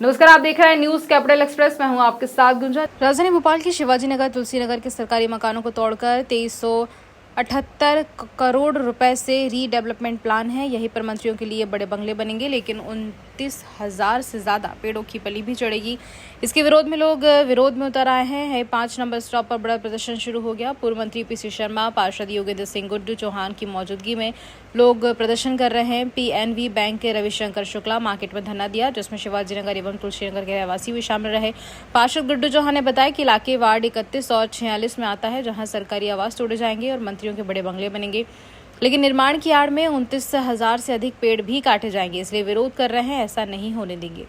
नमस्कार, आप देख रहे हैं न्यूज कैपिटल एक्सप्रेस। मैं हूं आपके साथ गुंजा। राजधानी भोपाल के शिवाजी नगर तुलसी नगर के सरकारी मकानों को तोड़कर 2378 करोड़ रुपए से रीडेवलपमेंट प्लान है। यहीं पर मंत्रियों के लिए बड़े बंगले बनेंगे, लेकिन 29,000 से ज्यादा पेड़ों की पली भी चढ़ेगी। इसके विरोध में लोग विरोध में उतर आए हैं। 5 नंबर स्टॉप पर बड़ा प्रदर्शन शुरू हो गया। पूर्व मंत्री पीसी शर्मा, पार्षद योगेंद्र सिंह गुड्डू चौहान की मौजूदगी में लोग प्रदर्शन कर रहे हैं। पीएनबी बैंक के रविशंकर शुक्ला मार्केट में धरना दिया, जिसमें शिवाजी नगर एवं तुलसी नगर के रहवासी भी शामिल रहे। पार्षद गुड्डू चौहान ने बताया कि इलाके वार्ड 31 और 46 में आता है, जहां सरकारी आवास तोड़े जाएंगे और मंत्रियों के बड़े बंगले बनेंगे, लेकिन निर्माण की आड़ में 29,000 से अधिक पेड़ भी काटे जाएंगे, इसलिए विरोध कर रहे हैं। ऐसा नहीं होने देंगे।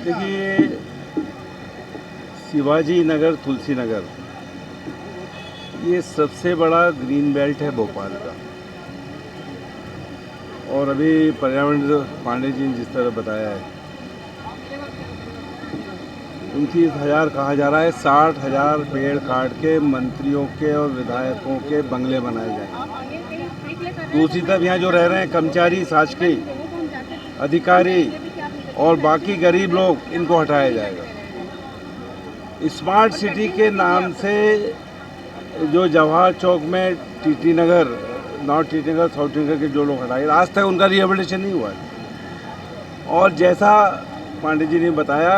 देखिए, शिवाजी नगर तुलसी नगर ये सबसे बड़ा ग्रीन बेल्ट है भोपाल का। और अभी पर्यावरण पांडे जी ने जिस तरह बताया है, 29,000 कहा जा रहा है। 60,000 पेड़ काट के मंत्रियों के और विधायकों के बंगले बनाए जाएंगे। दूसरी तरफ यहाँ जो रह रहे हैं कर्मचारी, शासकीय अधिकारी और बाकी गरीब लोग, इनको हटाया जाएगा। स्मार्ट सिटी के नाम से जो जवाहर चौक में टीटी नगर, नॉर्थ टीटी नगर, साउथ टीटी नगर के जो लोग हटाए, आज तक उनका रिहेबिलिटेशन नहीं हुआ है। और जैसा पांडे जी ने बताया,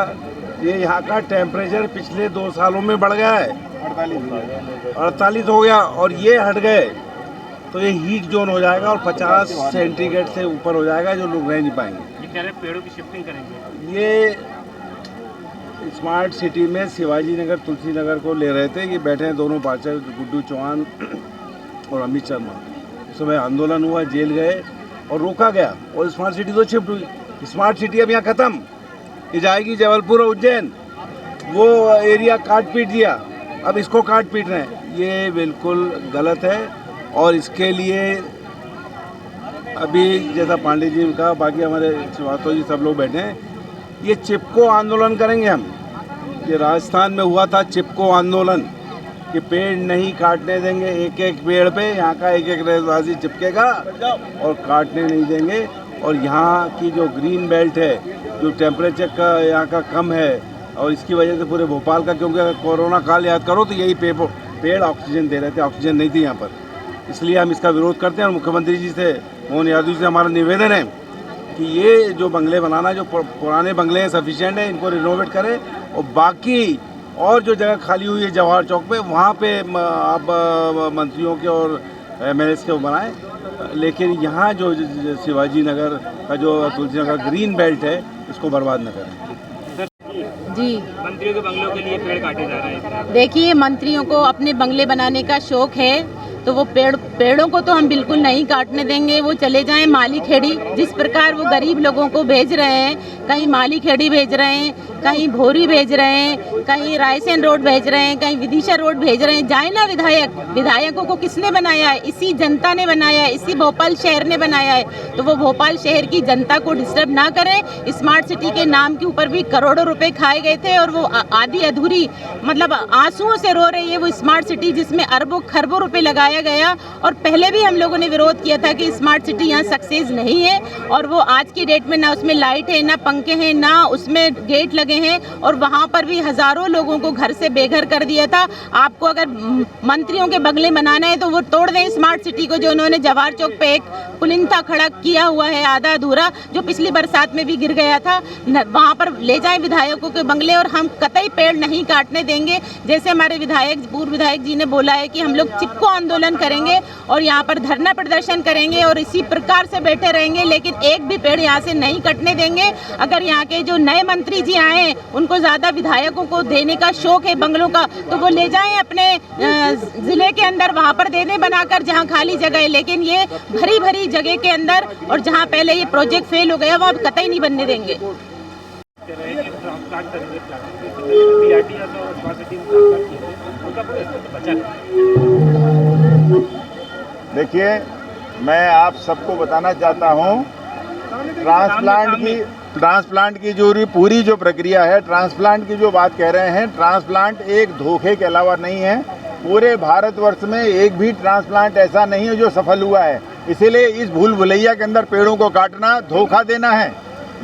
ये यहाँ का टेम्परेचर पिछले 2 सालों में बढ़ गया है, 48 हो गया। और ये हट गए तो ये हीट जोन हो जाएगा और 50 सेंटीग्रेड से ऊपर हो जाएगा, जो लोग रह नहीं पाएंगे। ये कह रहे हैं पेड़ों की शिफ्टिंग करेंगे। ये स्मार्ट सिटी में शिवाजी नगर तुलसी नगर को ले रहे थे। ये बैठे हैं दोनों पार्षद गुड्डू चौहान और अमित शर्मा। सुबह आंदोलन हुआ, जेल गए और रोका गया, और स्मार्ट सिटी तो शिफ्ट हुई। स्मार्ट सिटी अब यहाँ ख़त्म, ये जाएगी जबलपुर और उज्जैन। वो एरिया काट पीट दिया, अब इसको काट पीट रहे हैं। ये बिल्कुल गलत है। और इसके लिए अभी जैसा पांडे जी ने कहा, बाकी हमारे श्रीवास्तव जी सब लोग बैठे हैं, ये चिपको आंदोलन करेंगे हम। ये राजस्थान में हुआ था चिपको आंदोलन, कि पेड़ नहीं काटने देंगे। एक एक पेड़ पे यहाँ का एक एक रहवासी चिपकेगा और काटने नहीं देंगे। और यहाँ की जो ग्रीन बेल्ट है, जो टेम्परेचर का यहाँ का कम है, और इसकी वजह से पूरे भोपाल का, क्योंकि अगर कोरोना काल याद करो तो यही पेड़ ऑक्सीजन दे रहे थे, ऑक्सीजन नहीं थी यहाँ पर। इसलिए हम इसका विरोध करते हैं। और मुख्यमंत्री जी से, मोहन यादव जी से हमारा निवेदन है कि ये जो बंगले बनाना, जो पुराने बंगले हैं सफिशिएंट है, इनको रिनोवेट करें। और बाकी और जो जगह खाली हुई है जवाहर चौक पे, वहाँ पे आप मंत्रियों के और एमएलए के बनाएं। लेकिन यहाँ जो शिवाजी नगर का जो तुलसी नगर ग्रीन बेल्ट है, इसको बर्बाद न करें। जी, मंत्रियों के बंगलों के लिए पेड़ काटे जा रहे हैं। देखिए, मंत्रियों को अपने बंगले बनाने का शौक है, तो वो पेड़ों को तो हम बिल्कुल नहीं काटने देंगे। वो चले जाएं माली खेड़ी। जिस प्रकार वो गरीब लोगों को भेज रहे हैं, कहीं माली खेड़ी भेज रहे हैं, कहीं भोरी भेज रहे हैं, कहीं रायसेन रोड भेज रहे हैं, कहीं विदिशा रोड भेज रहे हैं। जाए ना विधायकों को किसने बनाया है? इसी जनता ने बनाया है, इसी भोपाल शहर ने बनाया है। तो वो भोपाल शहर की जनता को डिस्टर्ब ना करें। स्मार्ट सिटी के नाम के ऊपर भी करोड़ों रुपए खाए गए थे, और वो आधी अधूरी, मतलब आंसुओं से रो रही है वो स्मार्ट सिटी, जिसमें अरबों खरबों रुपए लगाया गया। और पहले भी हम लोगों ने विरोध किया था कि स्मार्ट सिटी यहाँ सक्सेस नहीं है। और वो आज की डेट में ना उसमें लाइट है, ना पंखे हैं, ना उसमें गेट लगे हैं, और वहाँ पर भी हजारों लोगों को घर से बेघर कर दिया था। आपको अगर मंत्रियों के बंगले बनाना है तो वो तोड़ दें स्मार्ट सिटी को, जो उन्होंने जवाहर चौक पे एक पुलिंदा खड़ा किया हुआ है आधा अधूरा, जो पिछली बरसात में भी गिर गया था। वहाँ पर ले जाएं विधायकों के बंगले, और हम कतई पेड़ नहीं काटने देंगे। जैसे हमारे पूर्व विधायक जी ने बोला है कि हम लोग चिपको आंदोलन करेंगे और यहाँ पर धरना प्रदर्शन करेंगे और इसी प्रकार से बैठे रहेंगे, लेकिन एक भी पेड़ यहाँ से नहीं कटने देंगे। अगर यहाँ के जो नए मंत्री जी आए हैं, उनको ज्यादा विधायकों को देने का शौक है बंगलों का, तो वो ले जाएं अपने जिले के अंदर, वहाँ पर दे दें बनाकर जहाँ खाली जगह है। लेकिन ये भरी भरी जगह के अंदर, और जहाँ पहले ये प्रोजेक्ट फेल हो गया, वो अब कतई नहीं बनने देंगे। देखिए, मैं आप सबको बताना चाहता हूँ, ट्रांसप्लांट की जो पूरी जो प्रक्रिया है, ट्रांसप्लांट की जो बात कह रहे हैं, ट्रांसप्लांट एक धोखे के अलावा नहीं है। पूरे भारतवर्ष में एक भी ट्रांसप्लांट ऐसा नहीं है जो सफल हुआ है। इसीलिए इस भूल भुलैया के अंदर पेड़ों को काटना धोखा देना है,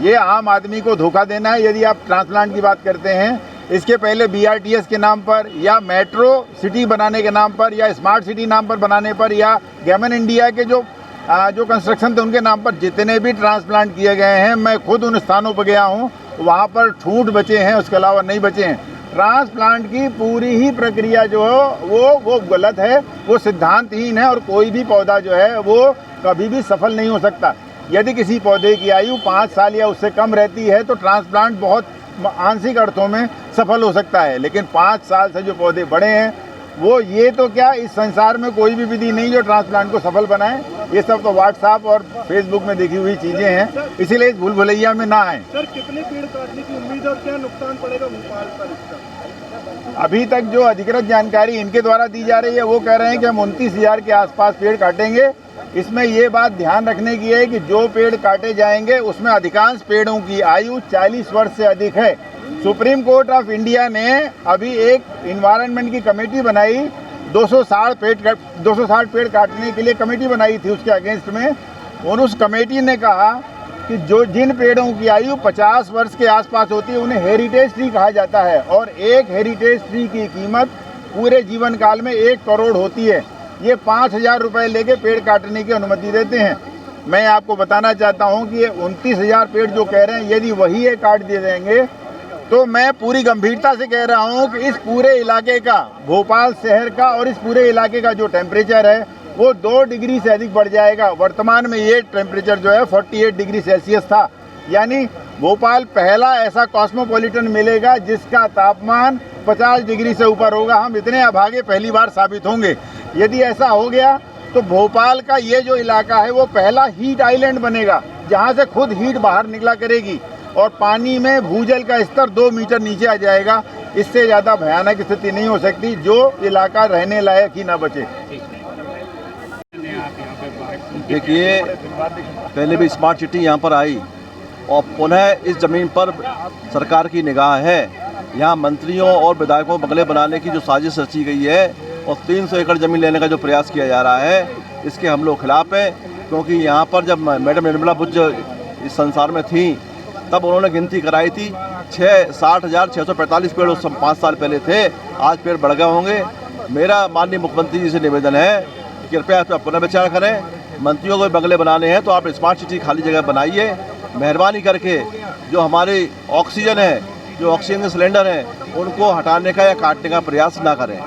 ये आम आदमी को धोखा देना है। यदि आप ट्रांसप्लांट की बात करते हैं, इसके पहले BRTS के नाम पर या मेट्रो सिटी बनाने के नाम पर या स्मार्ट सिटी नाम पर बनाने पर या गेमन इंडिया के जो कंस्ट्रक्शन थे उनके नाम पर जितने भी ट्रांसप्लांट किए गए हैं, मैं खुद उन स्थानों पर गया हूं, वहां पर ठूंठ बचे हैं, उसके अलावा नहीं बचे हैं। ट्रांसप्लांट की पूरी ही प्रक्रिया जो है वो गलत है, वो सिद्धांतहीन है और कोई भी पौधा जो है वो कभी भी सफल नहीं हो सकता। यदि किसी पौधे की आयु 5 साल या उससे कम रहती है तो ट्रांसप्लांट बहुत आंशिक अर्थों में सफल हो सकता है, लेकिन 5 साल से जो पौधे बड़े हैं वो ये तो क्या, इस संसार में कोई भी विधि नहीं जो ट्रांसप्लांट को सफल बनाए। ये सब तो व्हाट्सएप और फेसबुक में देखी हुई चीज़ें हैं, इसीलिए इस भूल भुलैया में ना आए। सर, कितने पेड़ काटने की उम्मीद है और क्या नुकसान पड़ेगा भोपाल पर इसका? अभी तक जो अधिकृत जानकारी इनके द्वारा दी जा रही है वो कह रहे हैं कि हम 29,000 के आसपास पेड़ काटेंगे। इसमें ये बात ध्यान रखने की है कि जो पेड़ काटे जाएंगे उसमें अधिकांश पेड़ों की आयु 40 वर्ष से अधिक है। सुप्रीम कोर्ट ऑफ इंडिया ने अभी एक इन्वायरमेंट की कमेटी बनाई, 260 पेड़ काटने के लिए कमेटी बनाई थी उसके अगेंस्ट में, और उस कमेटी ने कहा कि जिन पेड़ों की आयु 50 वर्ष के आसपास होती है उन्हें हेरिटेज ट्री कहा जाता है और एक हेरिटेज ट्री की कीमत पूरे जीवन काल में 1 करोड़ होती है। ये 5,000 रुपये लेके पेड़ काटने की अनुमति देते हैं। मैं आपको बताना चाहता हूँ कि ये 29,000 पेड़ जो कह रहे हैं, यदि वही ये काट दिए जाएंगे तो मैं पूरी गंभीरता से कह रहा हूँ कि इस पूरे इलाके का, भोपाल शहर का और इस पूरे इलाके का जो टेम्परेचर है वो 2 डिग्री से अधिक बढ़ जाएगा। वर्तमान में ये टेम्परेचर जो है 48 डिग्री सेल्सियस था, यानी भोपाल पहला ऐसा कॉस्मोपॉलिटन मिलेगा जिसका तापमान 50 डिग्री से ऊपर होगा। हम इतने अभागे पहली बार साबित होंगे। यदि ऐसा हो गया तो भोपाल का ये जो इलाका है वो पहला हीट आइलैंड बनेगा, जहाँ से खुद हीट बाहर निकला करेगी और पानी में भूजल का स्तर 2 मीटर नीचे आ जाएगा। इससे ज़्यादा भयानक स्थिति नहीं हो सकती जो इलाका रहने लायक ही ना बचे। देखिए, पहले भी स्मार्ट सिटी यहाँ पर आई और पुनः इस ज़मीन पर सरकार की निगाह है। यहाँ मंत्रियों और विधायकों को बंगले बनाने की जो साजिश रची गई है और 300 एकड़ ज़मीन लेने का जो प्रयास किया जा रहा है, इसके हम लोग खिलाफ हैं। क्योंकि यहाँ पर जब मैडम निर्मला बुच इस संसार में थी तब उन्होंने गिनती कराई थी 60,645 पेड़ उस 5 साल पहले थे। आज पेड़ बढ़ गए होंगे। मेरा माननीय मुख्यमंत्री जी से निवेदन है कि कृपया आप पुनः विचार करें। मंत्रियों को बंगले बनाने हैं तो आप स्मार्ट सिटी खाली जगह बनाइए। मेहरबानी करके जो हमारी ऑक्सीजन है, जो ऑक्सीजन के सिलेंडर हैं, उनको हटाने का या काटने का प्रयास ना करें।